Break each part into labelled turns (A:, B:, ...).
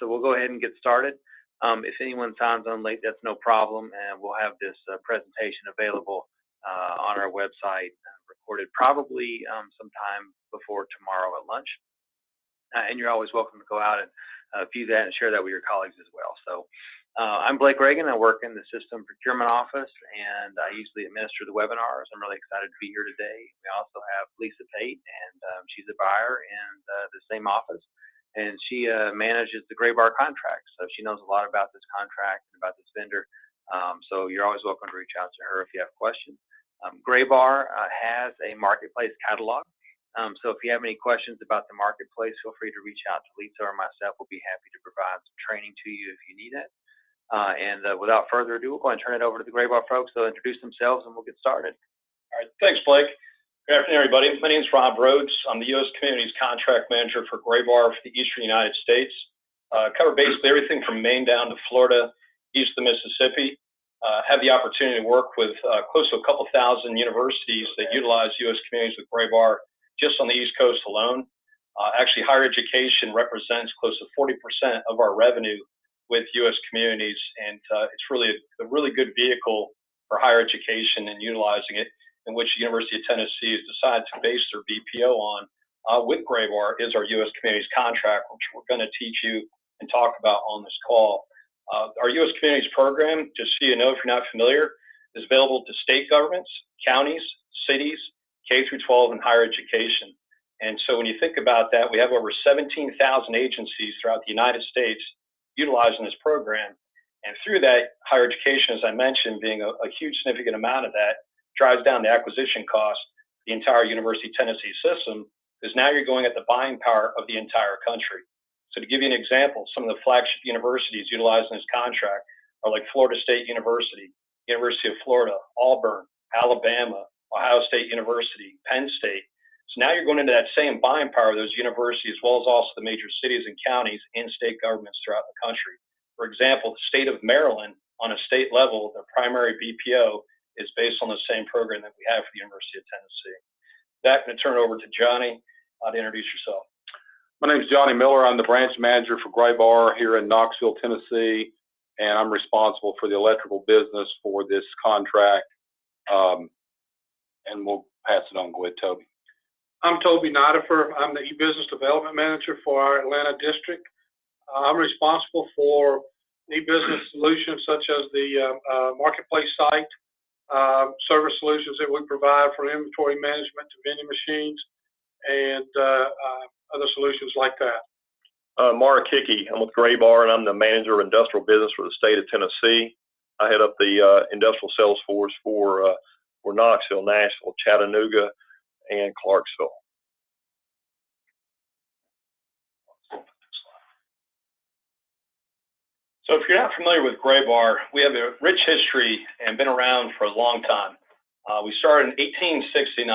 A: so we'll go ahead and get started. If anyone signs on late, that's no problem, and we'll have this presentation available on our website, recorded probably sometime before tomorrow at lunch. And you're always welcome to go out and view that and share that with your colleagues as well. So I'm Blake Reagan. I work in the System Procurement Office, and I usually administer the webinars. I'm really excited to be here today. We also have Lisa Pate, and she's a buyer in the same office, and she manages the Graybar contract. So she knows a lot about this contract and about this vendor. So you're always welcome to reach out to her if you have questions. Graybar has a marketplace catalog. So if you have any questions about the marketplace, feel free to reach out to Lisa or myself. We'll be happy to provide some training to you if you need it. Without further ado, we'll go and turn it over to the Graybar folks. They'll introduce themselves and we'll get started.
B: All right, thanks, Blake. Good afternoon, everybody. My name is Rob Rhodes. I'm the U.S. Communities Contract Manager for Graybar for the Eastern United States. Cover basically everything from Maine down to Florida, east of the Mississippi. Have the opportunity to work with close to a couple thousand universities that utilize U.S. Communities with Graybar just on the East Coast alone. Actually, higher education represents close to 40% of our revenue with U.S. Communities, and it's really a really good vehicle for higher education and utilizing it, in which the University of Tennessee has decided to base their BPO on with Graybar is our U.S. Communities contract, which we're going to teach you and talk about on this call. Our U.S. Communities program, just so you know if you're not familiar, is available to state governments, counties, cities, K through 12, and higher education. And so when you think about that, we have over 17,000 agencies throughout the United States utilizing this program. And through that, higher education, as I mentioned, being a huge significant amount of that, drives down the acquisition cost, the entire University of Tennessee system, because now you're going at the buying power of the entire country. So to give you an example, some of the flagship universities utilizing this contract are like Florida State University, University of Florida, Auburn, Alabama, Ohio State University, Penn State. So now you're going into that same buying power of those universities, as well as also the major cities and counties and state governments throughout the country. For example, the state of Maryland, on a state level, their primary BPO is based on the same program that we have for the University of Tennessee. That, I'm going to turn it over to Johnny to introduce yourself.
C: My name is Johnny Miller. I'm the branch manager for Graybar here in Knoxville, Tennessee, and I'm responsible for the electrical business for this contract. And we'll pass it on. Go ahead, Toby.
D: I'm Toby Nidifer. I'm the e-business development manager for our Atlanta district. I'm responsible for e-business solutions such as the marketplace site, service solutions that we provide for inventory management to vending machines, and other solutions like that.
E: Mara Kicke. I'm with Graybar, and I'm the manager of industrial business for the state of Tennessee. I head up the industrial sales force for Knoxville, Nashville, Chattanooga, and Clarksville.
B: So if you're not familiar with Graybar, we have a rich history and been around for a long time. We started in 1869.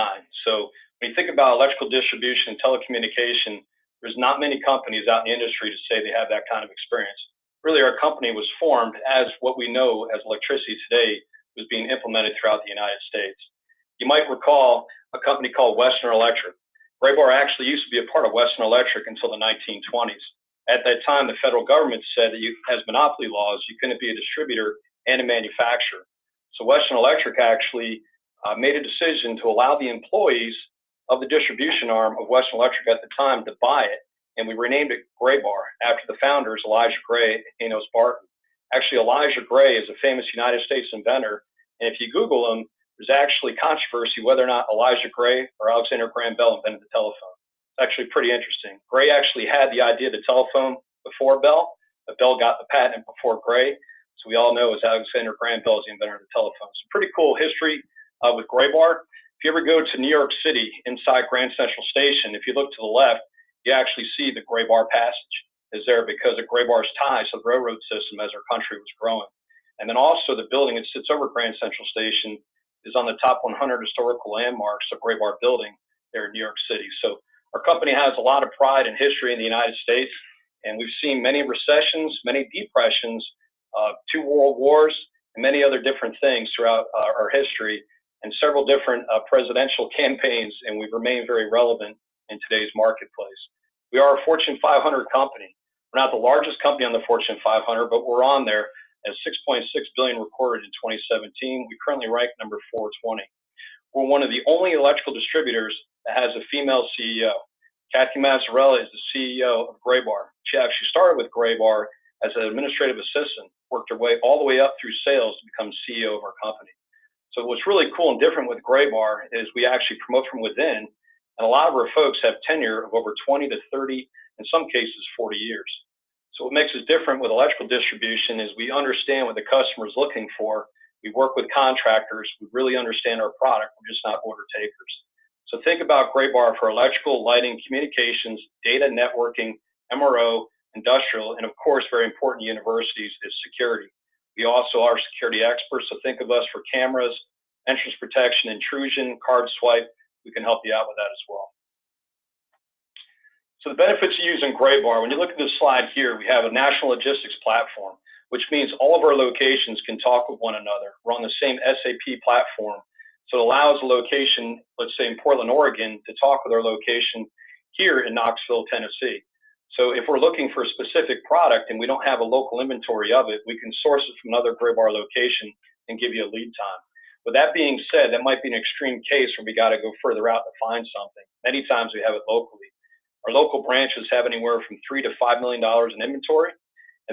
B: So when you think about electrical distribution and telecommunication, there's not many companies out in the industry to say they have that kind of experience. Really, our company was formed as what we know as electricity today was being implemented throughout the United States. You might recall a company called Western Electric. Graybar actually used to be a part of Western Electric until the 1920s. At that time, the federal government said that as monopoly laws, you couldn't be a distributor and a manufacturer. So Western Electric actually made a decision to allow the employees of the distribution arm of Western Electric at the time to buy it, and we renamed it Graybar after the founders, Elijah Gray and Enos Barton. Actually, Elijah Gray is a famous United States inventor, and if you Google him, there's actually controversy whether or not Elijah Gray or Alexander Graham Bell invented the telephone. It's actually pretty interesting. Gray actually had the idea of the telephone before Bell, but Bell got the patent before Gray. So we all know as Alexander Graham Bell is the inventor of the telephone. So pretty cool history with Graybar. If you ever go to New York City inside Grand Central Station, if you look to the left, you actually see the Graybar Passage is there because of Graybar's ties to the railroad system as our country was growing. And then also the building that sits over Grand Central Station is on the top 100 historical landmarks of Graybar Building there in New York City. So our company has a lot of pride and history in the United States, and we've seen many recessions, many depressions, 2 world wars, and many other different things throughout our history, and several different presidential campaigns, and we've remained very relevant in today's marketplace. We are a Fortune 500 company. We're not the largest company on the Fortune 500, but we're on there at 6.6 billion recorded in 2017. We currently rank number 420. We're one of the only electrical distributors that has a female CEO. Kathy Mazzarella is the CEO of Graybar. She actually started with Graybar as an administrative assistant, worked her way all the way up through sales to become CEO of our company. So what's really cool and different with Graybar is we actually promote from within, and a lot of our folks have tenure of over 20 to 30, in some cases 40 years. So what makes us different with electrical distribution is we understand what the customer is looking for. We work with contractors. We really understand our product. We're just not order takers. So think about Graybar for electrical, lighting, communications, data networking, MRO, industrial, and of course, very important universities is security. We also are security experts, so think of us for cameras, entrance protection, intrusion, card swipe. We can help you out with that as well. So the benefits of using Graybar, when you look at this slide here, we have a national logistics platform, which means all of our locations can talk with one another. We're on the same SAP platform. So it allows a location, let's say in Portland, Oregon, to talk with our location here in Knoxville, Tennessee. So if we're looking for a specific product and we don't have a local inventory of it, we can source it from another Graybar location and give you a lead time. With that being said, that might be an extreme case where we got to go further out to find something. Many times we have it locally. Our local branches have anywhere from $3 to $5 million in inventory.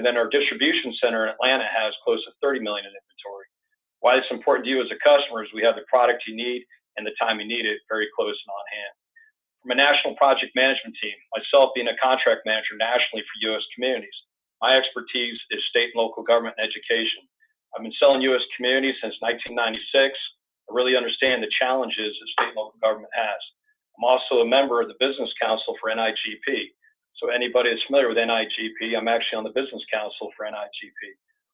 B: And then our distribution center in Atlanta has close to $30 million in inventory. Why it's important to you as a customer is we have the product you need and the time you need it very close and on hand. From a national project management team, myself being a contract manager nationally for U.S. communities, my expertise is state and local government and education. I've been selling U.S. communities since 1996. I really understand the challenges that state and local government has. I'm also a member of the Business Council for NIGP. So anybody that's familiar with NIGP, I'm actually on the Business Council for NIGP.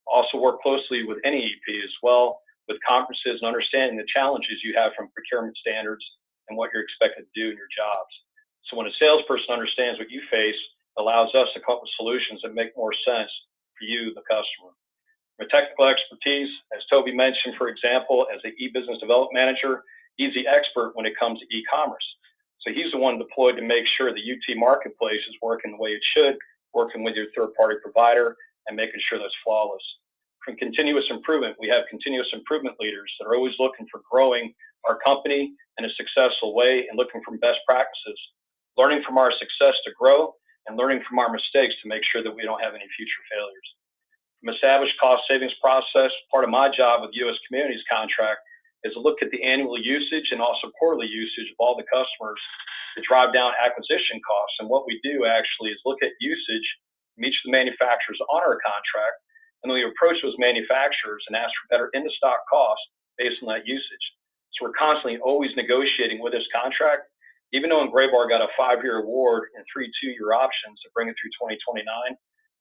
B: Also work closely with NEEP as well, with conferences and understanding the challenges you have from procurement standards and what you're expected to do in your jobs. So when a salesperson understands what you face, it allows us to come up with solutions that make more sense for you, the customer. From a technical expertise, as Toby mentioned, for example, as an e-business development manager, he's the expert when it comes to e-commerce. So he's the one deployed to make sure the UT marketplace is working the way it should, working with your third-party provider, and making sure that's flawless. From continuous improvement, we have continuous improvement leaders that are always looking for growing our company in a successful way and looking for best practices, learning from our success to grow and learning from our mistakes to make sure that we don't have any future failures. From established cost savings process, part of my job with U.S. Communities contract is to look at the annual usage and also quarterly usage of all the customers to drive down acquisition costs. And what we do actually is look at usage from each of the manufacturers on our contract, and then we approach those manufacturers and ask for better in-stock costs based on that usage. So we're constantly always negotiating with this contract. Even though Graybar got a 5-year award and 3 2-year options to bring it through 2029,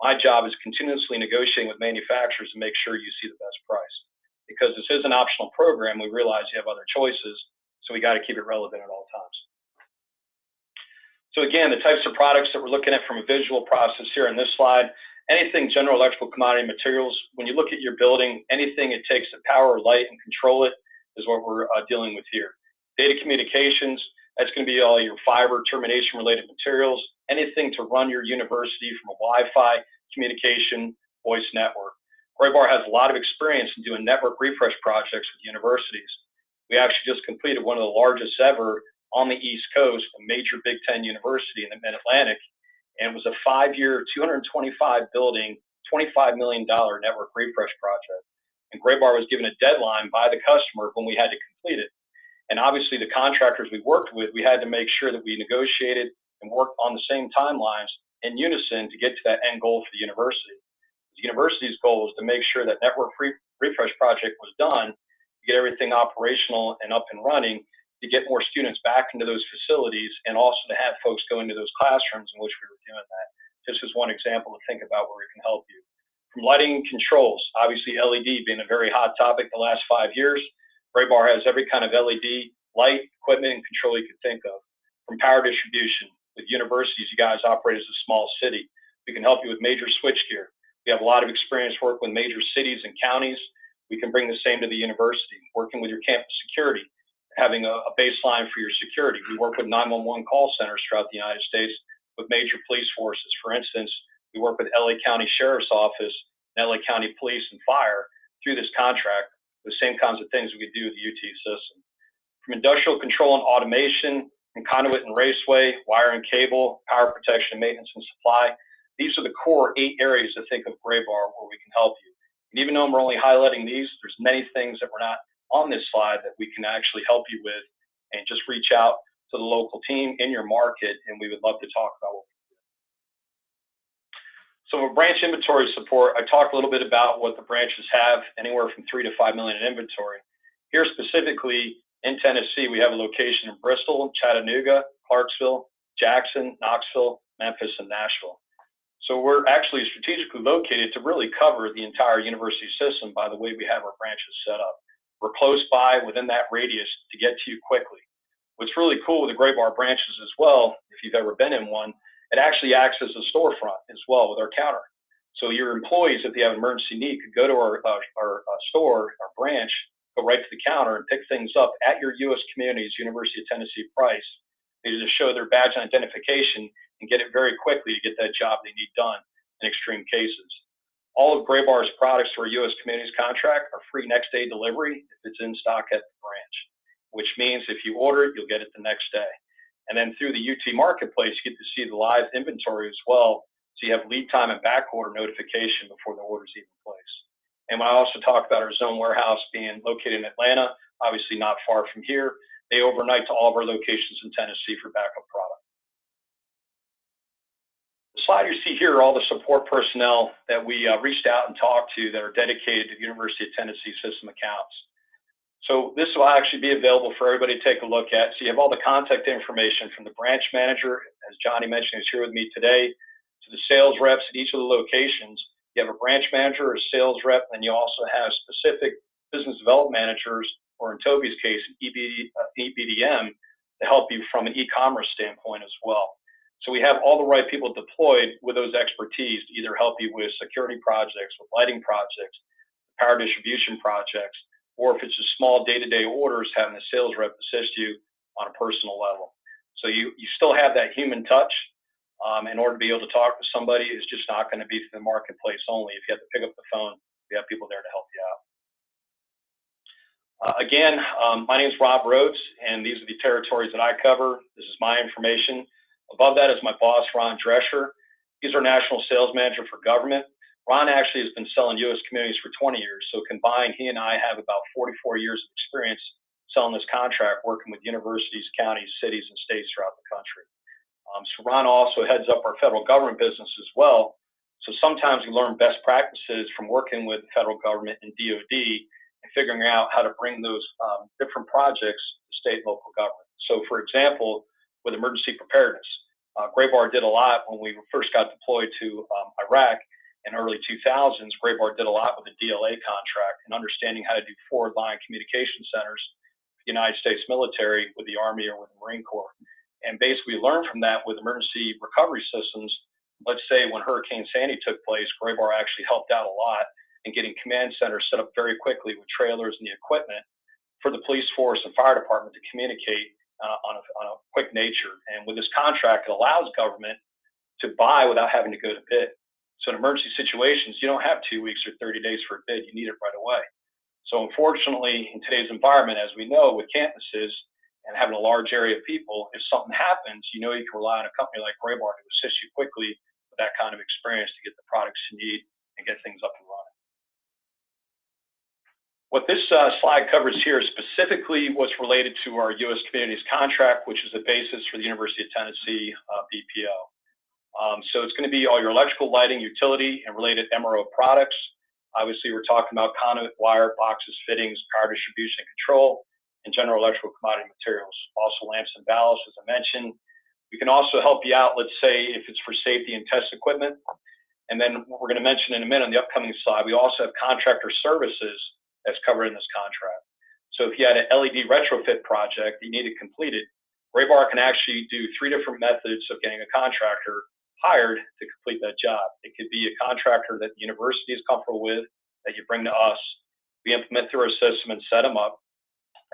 B: my job is continuously negotiating with manufacturers to make sure you see the best price. Because this is an optional program, we realize you have other choices, so we got to keep it relevant at all times. So again, the types of products that we're looking at from a visual process here in this slide, anything general electrical commodity materials, when you look at your building, anything it takes to power, light, and control it is what we're dealing with here. Data communications, that's going to be all your fiber termination related materials, anything to run your university from a Wi-Fi, communication, voice network. Graybar has a lot of experience in doing network refresh projects with universities. We actually just completed one of the largest ever on the East Coast, a major Big Ten university in the Mid-Atlantic, and it was a 5-year, 225 building, $25 million network refresh project. And Graybar was given a deadline by the customer when we had to complete it. And obviously the contractors we worked with, we had to make sure that we negotiated and worked on the same timelines in unison to get to that end goal for the university. The university's goal was to make sure that network refresh project was done, to get everything operational and up and running, to get more students back into those facilities, and also to have folks go into those classrooms in which we were doing that. Just as one example to think about where we can help you. From lighting and controls, obviously LED being a very hot topic the last 5 years, Graybar has every kind of LED, light, equipment, and control you could think of. From power distribution, with universities, you guys operate as a small city. We can help you with major switchgear. We have a lot of experience working with major cities and counties. We can bring the same to the university, working with your campus security, having a baseline for your security. We work with 911 call centers throughout the United States with major police forces. For instance, We work with LA County Sheriff's Office and LA County Police and Fire through this contract, the same kinds of things we could do with the UT system. From industrial control and automation, and conduit and raceway, wire and cable, power protection, maintenance and supply. These are the core 8 areas to think of Graybar where we can help you. And even though we're only highlighting these, there's many things that we're not on this slide that we can actually help you with, and just reach out to the local team in your market, and we would love to talk about what we do. So for branch inventory support, I talked a little bit about what the branches have, anywhere from 3 to 5 million in inventory. Here specifically in Tennessee, we have a location in Bristol, Chattanooga, Clarksville, Jackson, Knoxville, Memphis, and Nashville. So we're actually strategically located to really cover the entire university system by the way we have our branches set up. We're close by within that radius to get to you quickly. What's really cool with the Graybar branches as well, if you've ever been in one, it actually acts as a storefront as well with our counter. So your employees, if they have an emergency need, could go to our store, our branch, go right to the counter and pick things up at your U.S. Communities University of Tennessee price. They just show their badge identification and get it very quickly to get that job they need done in extreme cases. All of Graybar's products for a U.S. Communities contract are free next day delivery if it's in stock at the branch, which means if you order it, you'll get it the next day. And then through the UT Marketplace, you get to see the live inventory as well, so you have lead time and back order notification before the order's even placed. And when I also talk about our zone warehouse being located in Atlanta, obviously not far from here, they overnight to all of our locations in Tennessee for backup product. The slide you see here are all the support personnel that we reached out and talked to that are dedicated to the University of Tennessee system accounts. So this will actually be available for everybody to take a look at. So you have all the contact information from the branch manager, as Johnny mentioned, who's here with me today, to the sales reps at each of the locations. You have a branch manager or a sales rep, and you also have specific business development managers, or in Toby's case, EBDM, to help you from an e-commerce standpoint as well. So we have all the right people deployed with those expertise to either help you with security projects, with lighting projects, power distribution projects, or if it's just small day-to-day orders, having a sales rep assist you on a personal level. So you still have that human touch. In order to be able to talk to somebody, it's just not going to be through the marketplace only. If you have to pick up the phone, we have people there to help you out. Again, my name is Rob Rhodes, and these are the territories that I cover. This is my information. Above that is my boss, Ron Drescher. He's our national sales manager for government. Ron actually has been selling U.S. Communities for 20 years. So combined, he and I have about 44 years of experience selling this contract, working with universities, counties, cities, and states throughout the country. So Ron also heads up our federal government business as well. So sometimes we learn best practices from working with the federal government and DOD and figuring out how to bring those different projects to state and local government. So for example, with emergency preparedness, Graybar did a lot when we first got deployed to Iraq in early 2000s. Graybar did a lot with the DLA contract and understanding how to do forward line communication centers for the United States military with the Army or with the Marine Corps. And basically learned from that with emergency recovery systems. Let's say when Hurricane Sandy took place, Graybar actually helped out a lot in getting command centers set up very quickly with trailers and the equipment for the police force and fire department to communicate on a quick nature. And with this contract, it allows government to buy without having to go to bid. So in emergency situations, you don't have 2 weeks or 30 days for a bid. You need it right away. So unfortunately, in today's environment, as we know, with campuses and having a large area of people, if something happens, you know you can rely on a company like Graybar to assist you quickly with that kind of experience to get the products you need and get things up and running. What this slide covers here is specifically what's related to our U.S. Communities contract, which is the basis for the University of Tennessee BPO. So it's going to be all your electrical, lighting, utility, and related MRO products. Obviously, we're talking about conduit, wire, boxes, fittings, power distribution and control, and general electrical commodity materials. Also lamps and ballasts, as I mentioned. We can also help you out, let's say, if it's for safety and test equipment. And then what we're going to mention in a minute on the upcoming slide, we also have contractor services that's covered in this contract. So if you had an LED retrofit project that you needed completed, Graybar can actually do 3 different methods of getting a contractor hired to complete that job. It could be a contractor that the university is comfortable with that you bring to us. We implement through our system and set them up.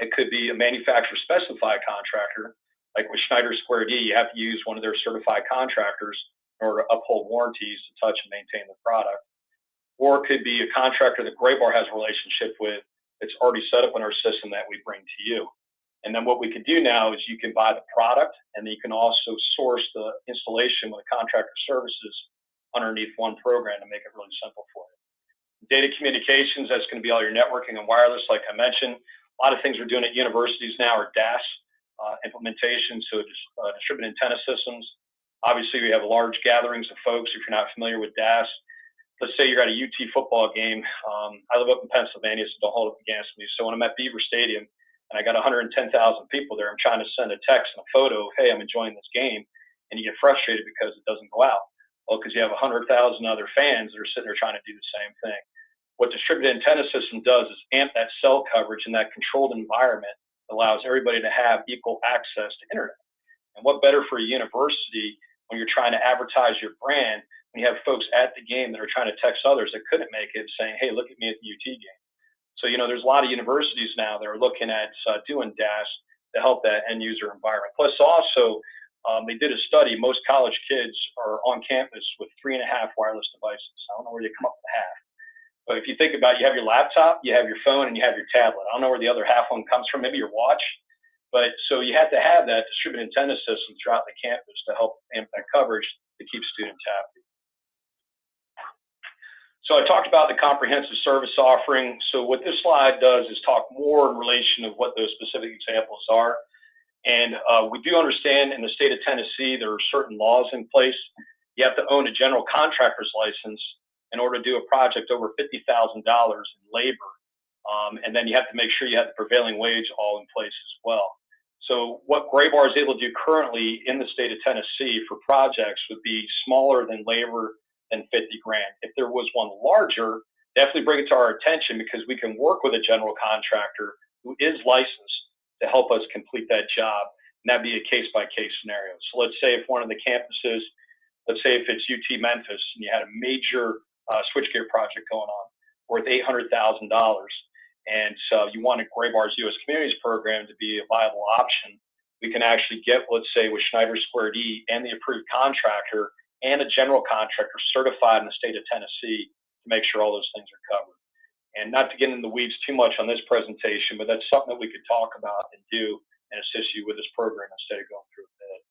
B: It could be a manufacturer specified contractor, like with Schneider Square D, you have to use one of their certified contractors in order to uphold warranties to touch and maintain the product. Or it could be a contractor that Graybar has a relationship with that's already set up in our system that we bring to you. And then what we can do now is you can buy the product, and then you can also source the installation with contractor services underneath one program to make it really simple for you. Data communications, that's going to be all your networking and wireless, like I mentioned. A lot of things we're doing at universities now are DAS implementations, so distributed antenna systems. Obviously, we have large gatherings of folks. If you're not familiar with DAS, let's say you're at a UT football game. I live up in Pennsylvania, so don't hold it against me. So when I'm at Beaver Stadium and I got 110,000 people there, I'm trying to send a text and a photo of, hey, I'm enjoying this game, and you get frustrated because it doesn't go out. Well, because you have 100,000 other fans that are sitting there trying to do the same thing. What distributed antenna system does is amp that cell coverage in that controlled environment that allows everybody to have equal access to internet. And what better for a university when you're trying to advertise your brand, when you have folks at the game that are trying to text others that couldn't make it saying, hey, look at me at the UT game. So, there's a lot of universities now that are looking at doing DAS to help that end user environment. Plus also, they did a study, most college kids are on campus with 3.5 wireless devices. I don't know where they come up with half. But if you think about it, you have your laptop, you have your phone, and you have your tablet. I don't know where the other half one comes from, maybe your watch. But so you have to have that distributed antenna system throughout the campus to help amp that coverage to keep students happy. So I talked about the comprehensive service offering. So what this slide does is talk more in relation of what those specific examples are. And we do understand in the state of Tennessee, there are certain laws in place. You have to own a general contractor's license in order to do a project over $50,000 in labor. And then you have to make sure you have the prevailing wage all in place as well. So what Graybar is able to do currently in the state of Tennessee for projects would be smaller than labor than 50 grand. If there was one larger, definitely bring it to our attention, because we can work with a general contractor who is licensed to help us complete that job. And that'd be a case-by-case scenario. So let's say if one of the campuses, let's say if it's UT Memphis and you had a major switchgear project going on worth $800,000, and so you wanted Graybar's U.S. Communities program to be a viable option, we can actually get, let's say, with Schneider Squared E and the approved contractor and a general contractor certified in the state of Tennessee to make sure all those things are covered. And not to get into the weeds too much on this presentation, but that's something that we could talk about and do and assist you with this program instead of going through a bid.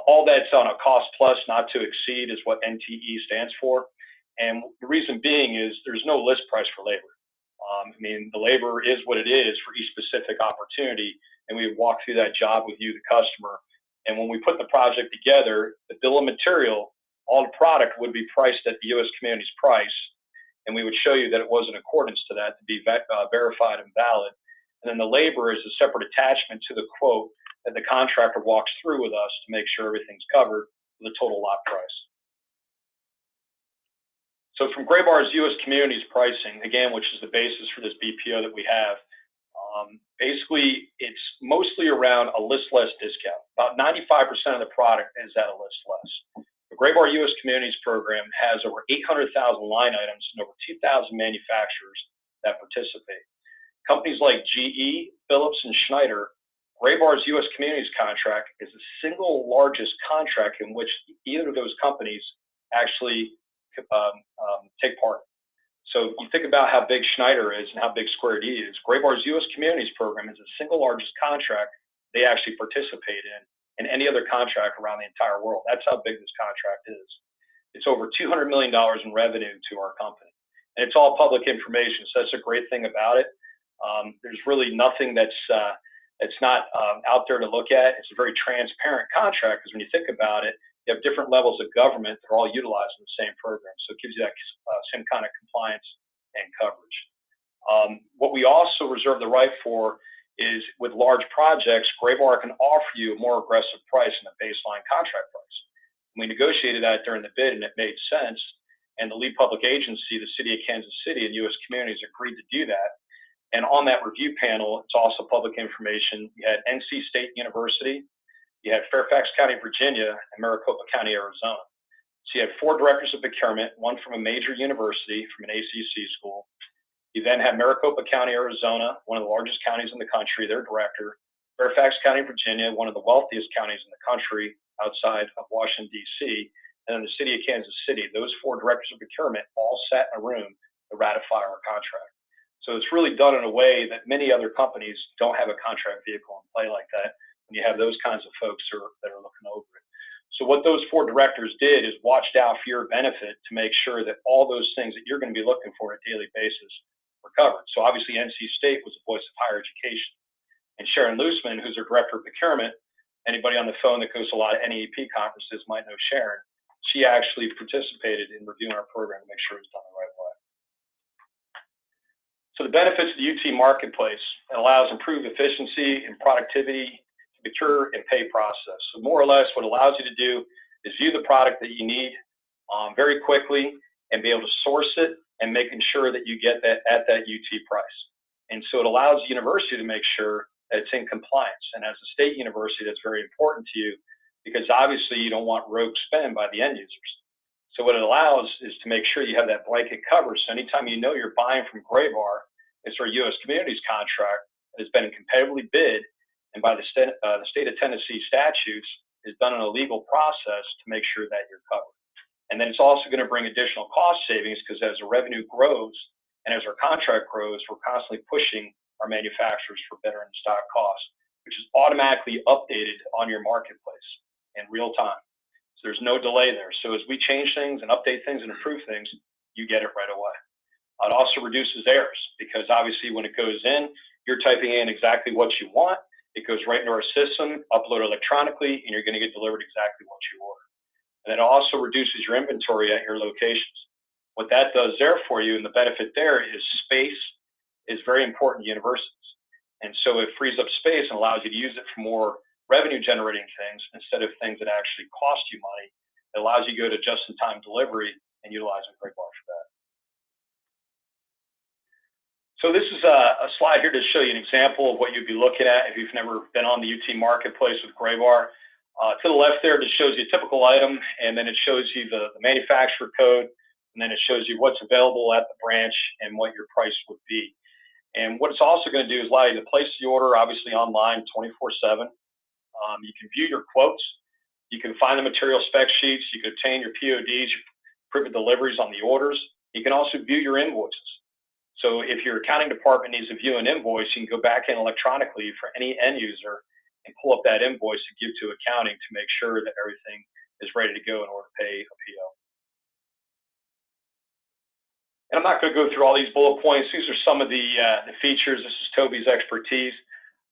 B: All that's on a cost plus, not to exceed, is what NTE stands for. And the reason being is there's no list price for labor. The labor is what it is for each specific opportunity, and we walk through that job with you, the customer. And when we put the project together, the bill of material, all the product would be priced at the U.S. Communities price, and we would show you that it was in accordance to that to be verified and valid. And then the labor is a separate attachment to the quote that the contractor walks through with us to make sure everything's covered with the total lot price. So from Graybar's U.S. Communities pricing, again, which is the basis for this BPO that we have, basically it's mostly around a list less discount. About 95% of the product is at a list less. The Graybar U.S. Communities program has over 800,000 line items and over 2,000 manufacturers that participate. Companies like GE, Philips, and Schneider, Graybar's U.S. Communities contract is the single largest contract in which either of those companies actually take part. So you think about how big Schneider is and how big Square D is. Graybar's U.S. Communities program is the single largest contract they actually participate in any other contract around the entire world. That's how big this contract is. It's over $200 million in revenue to our company. And it's all public information, so that's a great thing about it. There's really nothing that's not out there to look at. It's a very transparent contract, because when you think about it, you have different levels of government that are all utilizing the same program. So it gives you that same kind of compliance and coverage. What we also reserve the right for is, with large projects, Graybar can offer you a more aggressive price than the baseline contract price. We negotiated that during the bid, and it made sense. And the lead public agency, the City of Kansas City and U.S. Communities, agreed to do that. And on that review panel, it's also public information. You had NC State University, you had Fairfax County, Virginia, and Maricopa County, Arizona. So you had 4 directors of procurement, one from a major university, from an ACC school. You then had Maricopa County, Arizona, one of the largest counties in the country, their director. Fairfax County, Virginia, one of the wealthiest counties in the country outside of Washington, D.C., and then the City of Kansas City. Those 4 directors of procurement all sat in a room to ratify our contract. So it's really done in a way that many other companies don't have a contract vehicle in play like that when you have those kinds of folks that are looking over it. So what those 4 directors did is watched out for your benefit to make sure that all those things that you're going to be looking for on a daily basis were covered. So obviously NC State was the voice of higher education. And Sharon Loosman, who's our director of procurement, anybody on the phone that goes to a lot of NEP conferences might know Sharon. She actually participated in reviewing our program to make sure it was done the right way. So the benefits of the UT Marketplace, it allows improved efficiency and productivity to procure and pay process. So more or less what it allows you to do is view the product that you need very quickly and be able to source it and making sure that you get that at that UT price. And so it allows the university to make sure that it's in compliance. And as a state university, that's very important to you because obviously you don't want rogue spend by the end users. So what it allows is to make sure you have that blanket cover. So anytime you know you're buying from Graybar, it's our U.S. Communities contract that has been competitively bid and by the state of Tennessee statutes is done in a legal process to make sure that you're covered. And then it's also going to bring additional cost savings because as the revenue grows and as our contract grows, we're constantly pushing our manufacturers for better in-stock costs, which is automatically updated on your marketplace in real time. So there's no delay there. So as we change things and update things and improve things, you get it right away. It also reduces errors because obviously when it goes in, you're typing in exactly what you want. It goes right into our system, uploaded electronically, and you're going to get delivered exactly what you order. And it also reduces your inventory at your locations. What that does there for you, and the benefit there is space is very important to universities. And so it frees up space and allows you to use it for more revenue generating things instead of things that actually cost you money. It allows you to go to just-in-time delivery and utilize a Graybar for that. So this is a slide here to show you an example of what you'd be looking at if you've never been on the UT Marketplace with Graybar. To the left there, it shows you a typical item, and then it shows you the manufacturer code, and then it shows you what's available at the branch and what your price would be. And what it's also going to do is allow you to place the order, obviously online 24/7. You can view your quotes. You can find the material spec sheets. You can obtain your PODs, your proof of deliveries on the orders. You can also view your invoices. So if your accounting department needs to view an invoice, you can go back in electronically for any end user and pull up that invoice to give to accounting to make sure that everything is ready to go in order to pay a PO. And I'm not going to go through all these bullet points. These are some of the features. This is Toby's expertise.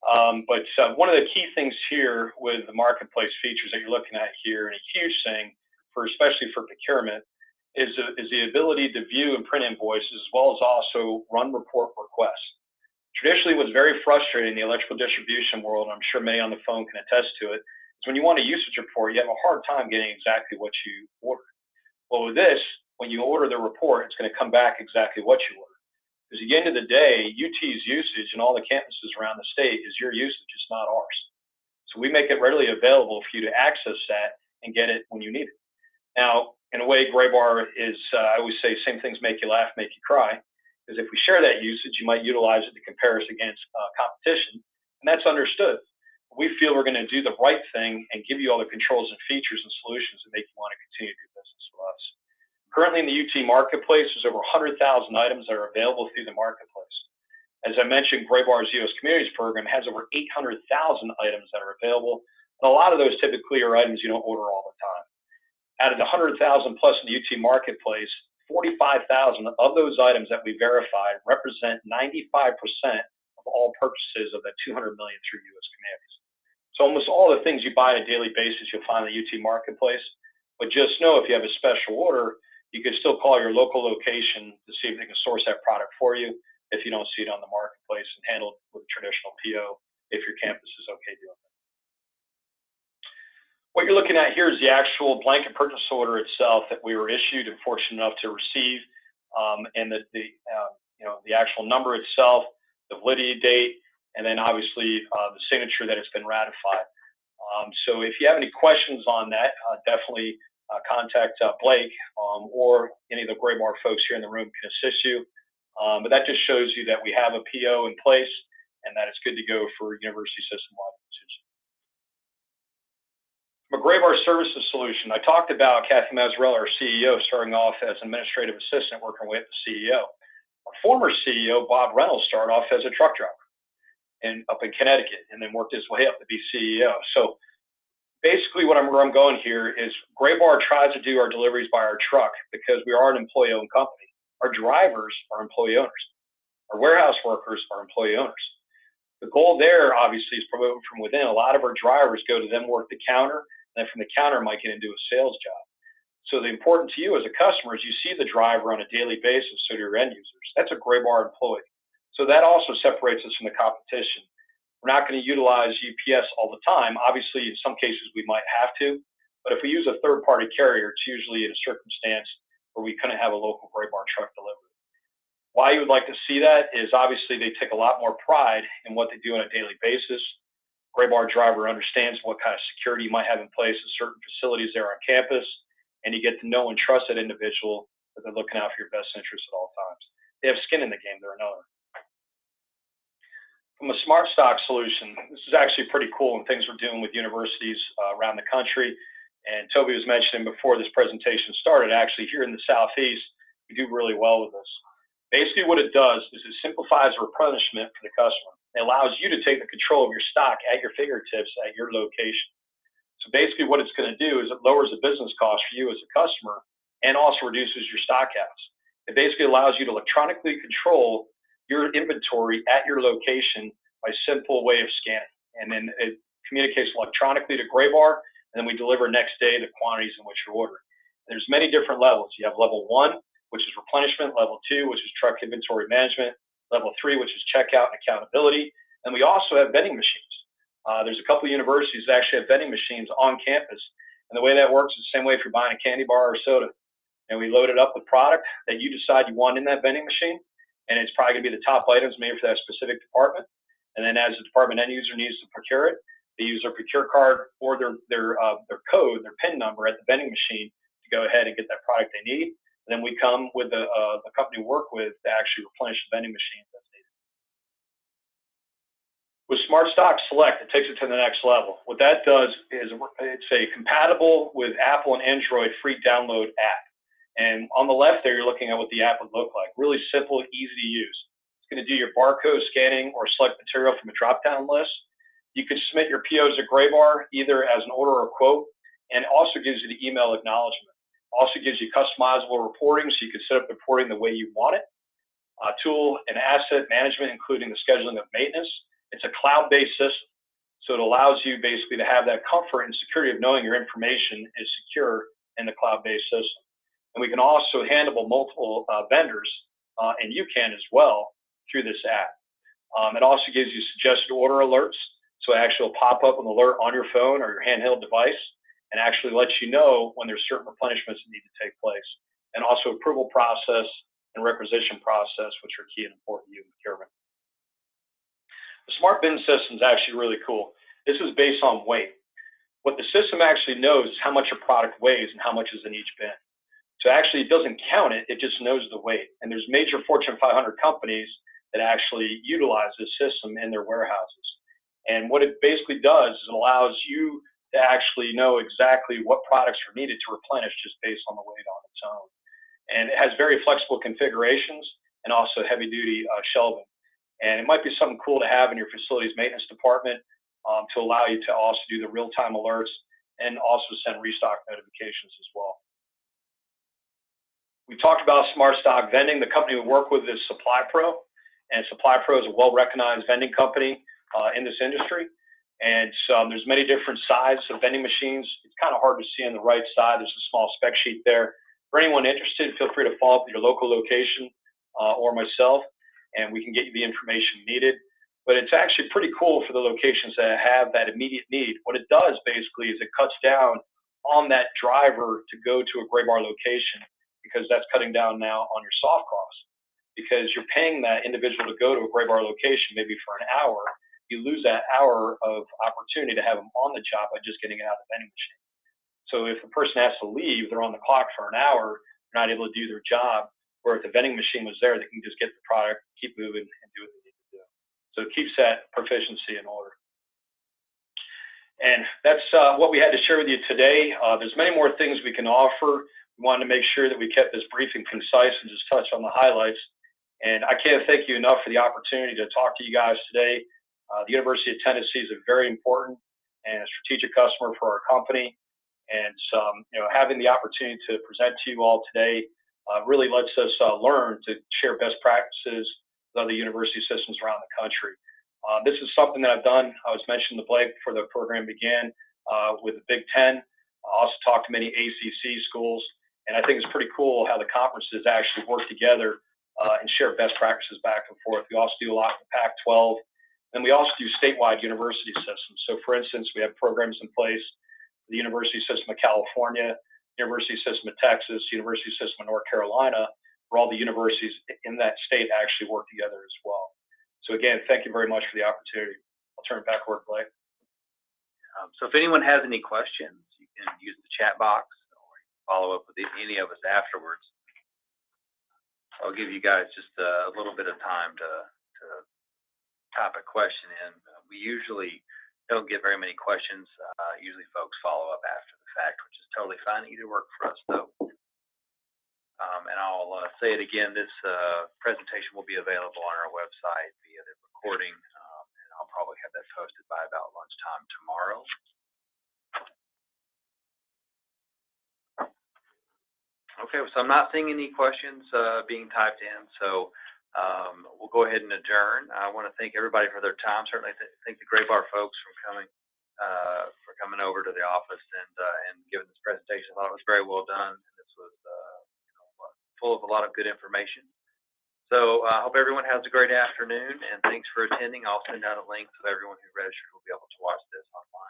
B: But one of the key things here with the marketplace features that you're looking at here, and a huge thing for especially for procurement, is the ability to view and print invoices as well as also run report requests. Traditionally, what's very frustrating in the electrical distribution world, and I'm sure many on the phone can attest to it, is when you want a usage report, you have a hard time getting exactly what you ordered. Well, with this, when you order the report, it's going to come back exactly what you ordered. Because at the end of the day, UT's usage and all the campuses around the state is your usage, it's not ours. So we make it readily available for you to access that and get it when you need it. Now, in a way, Graybar is, I always say, same things make you laugh, make you cry. Because if we share that usage, you might utilize it to compare us against competition, and that's understood. We feel we're going to do the right thing and give you all the controls and features and solutions that make you want to continue to do business with us. Currently in the UT Marketplace, there's over 100,000 items that are available through the marketplace. As I mentioned, Graybar's U.S. Communities program has over 800,000 items that are available, and a lot of those typically are items you don't order all the time. Out of the 100,000 plus in the UT Marketplace, 45,000 of those items that we verified represent 95% of all purchases of that 200 million through U.S. Communities. So almost all the things you buy on a daily basis, you'll find in the UT Marketplace. But just know if you have a special order, you can still call your local location to see if they can source that product for you if you don't see it on the marketplace and handle it with a traditional PO if your campus is okay doing that. What you're looking at here is the actual blanket purchase order itself that we were issued and fortunate enough to receive, and the actual number itself, the validity date, and then obviously the signature that it's been ratified. So if you have any questions on that, definitely contact Blake or any of the Graybar folks here in the room can assist you. But that just shows you that we have a PO in place and that it's good to go for university system-wide usage. From a Graybar Services solution, I talked about Kathy Mazzarella, our CEO, starting off as an administrative assistant, working with the CEO. Our former CEO, Bob Reynolds, started off as a truck driver up in Connecticut, and then worked his way up to be CEO. So basically where I'm going here is Graybar tries to do our deliveries by our truck because we are an employee-owned company. Our drivers are employee owners. Our warehouse workers are employee owners. The goal there, obviously, is promoted from within. A lot of our drivers go to them work the counter, and then from the counter might get into a sales job. So the important to you as a customer is you see the driver on a daily basis, so do your end users. That's a Graybar employee. So that also separates us from the competition. We're not going to utilize UPS all the time. Obviously, in some cases, we might have to. But if we use a third-party carrier, it's usually in a circumstance where we couldn't have a local Graybar truck delivery. Why you would like to see that is obviously they take a lot more pride in what they do on a daily basis. Graybar driver understands what kind of security you might have in place at certain facilities there on campus, and you get to know and trust that individual that they're looking out for your best interests at all times. They have skin in the game, they're an owner. From a smart stock solution, this is actually pretty cool and things we're doing with universities around the country. And Toby was mentioning before this presentation started, actually here in the Southeast, we do really well with this. Basically what it does is it simplifies replenishment for the customer. It allows you to take the control of your stock at your fingertips at your location. So basically what it's going to do is it lowers the business cost for you as a customer and also reduces your stock outs. It basically allows you to electronically control your inventory at your location by a simple way of scanning. And then it communicates electronically to Graybar, and then we deliver next day the quantities in which you're ordering. And there's many different levels. You have level 1, which is replenishment, level 2, which is truck inventory management, level 3, which is checkout and accountability, and we also have vending machines. There's a couple of universities that actually have vending machines on campus, and the way that works is the same way if you're buying a candy bar or soda. And we load it up with product that you decide you want in that vending machine, and it's probably going to be the top items made for that specific department. And then as the department end user needs to procure it, they use their procure card or their code, their PIN number at the vending machine to go ahead and get that product they need. And then we come with the company we work with to actually replenish the vending machines as needed. With Smart Stock Select, it takes it to the next level. What that does is it's a compatible with Apple and Android free download app. And on the left there, you're looking at what the app would look like. Really simple, easy to use. It's going to do your barcode scanning or select material from a drop-down list. You could submit your POs at Graybar either as an order or quote, and it also gives you the email acknowledgement. Also gives you customizable reporting, so you can set up the reporting the way you want it. Tool and asset management, including the scheduling of maintenance. It's a cloud-based system, so it allows you basically to have that comfort and security of knowing your information is secure in the cloud-based system. And we can also handle multiple vendors, and you can as well through this app. It also gives you suggested order alerts, so it actually will pop up an alert on your phone or your handheld device, and actually lets you know when there's certain replenishments that need to take place. And also approval process and requisition process, which are key and important to you in procurement. The Smart Bin system is actually really cool. This is based on weight. What the system actually knows is how much a product weighs and how much is in each bin. So actually it doesn't count it, it just knows the weight. And there's major Fortune 500 companies that actually utilize this system in their warehouses. And what it basically does is it allows you to actually know exactly what products are needed to replenish just based on the weight on its own. And it has very flexible configurations and also heavy duty shelving. And it might be something cool to have in your facilities maintenance department to allow you to also do the real-time alerts and also send restock notifications as well. We talked about Smart Stock vending. The company we work with is Supply Pro, and Supply Pro is a well-recognized vending company in this industry. And so there's many different sizes of vending machines. It's kind of hard to see on the right side. There's a small spec sheet there. For anyone interested, feel free to follow up with your local location or myself, and we can get you the information needed. But it's actually pretty cool for the locations that have that immediate need. What it does basically is it cuts down on that driver to go to a Graybar location, because that's cutting down now on your soft costs. Because you're paying that individual to go to a Graybar location maybe for an hour, you lose that hour of opportunity to have them on the job by just getting it out of the vending machine. So if the person has to leave, they're on the clock for an hour, they're not able to do their job, where if the vending machine was there, they can just get the product, keep moving, and do what they need to do. So it keeps that proficiency in order. And that's what we had to share with you today. There's many more things we can offer. We wanted to make sure that we kept this brief and concise and just touch on the highlights. And I can't thank you enough for the opportunity to talk to you guys today. The University of Tennessee is a very important and a strategic customer for our company. And having the opportunity to present to you all today really lets us learn to share best practices with other university systems around the country. This is something that I've done. I was mentioning to Blake before the program began with the Big Ten. I also talked to many ACC schools. And I think it's pretty cool how the conferences actually work together and share best practices back and forth. We also do a lot with the Pac-12, and we also do statewide university systems. So, for instance, we have programs in place for the University System of California, University System of Texas, University System of North Carolina, where all the universities in that state actually work together as well. So, again, thank you very much for the opportunity. I'll turn it back over to Blake.
A: So if anyone has any questions, you can use the chat box. Follow up with any of us afterwards. I'll give you guys just a little bit of time to type a question in. We usually don't get very many questions. Usually folks follow up after the fact, which is totally fine. Either work for us though. And I'll say it again, this presentation will be available on our website via the recording, and I'll probably have that posted by about lunchtime tomorrow. Okay, so I'm not seeing any questions being typed in, so we'll go ahead and adjourn. I want to thank everybody for their time. Certainly thank the Graybar folks for coming over to the office and giving this presentation. I thought it was very well done. This was full of a lot of good information. So I hope everyone has a great afternoon, and thanks for attending. I'll send out a link so everyone who registered will be able to watch this online.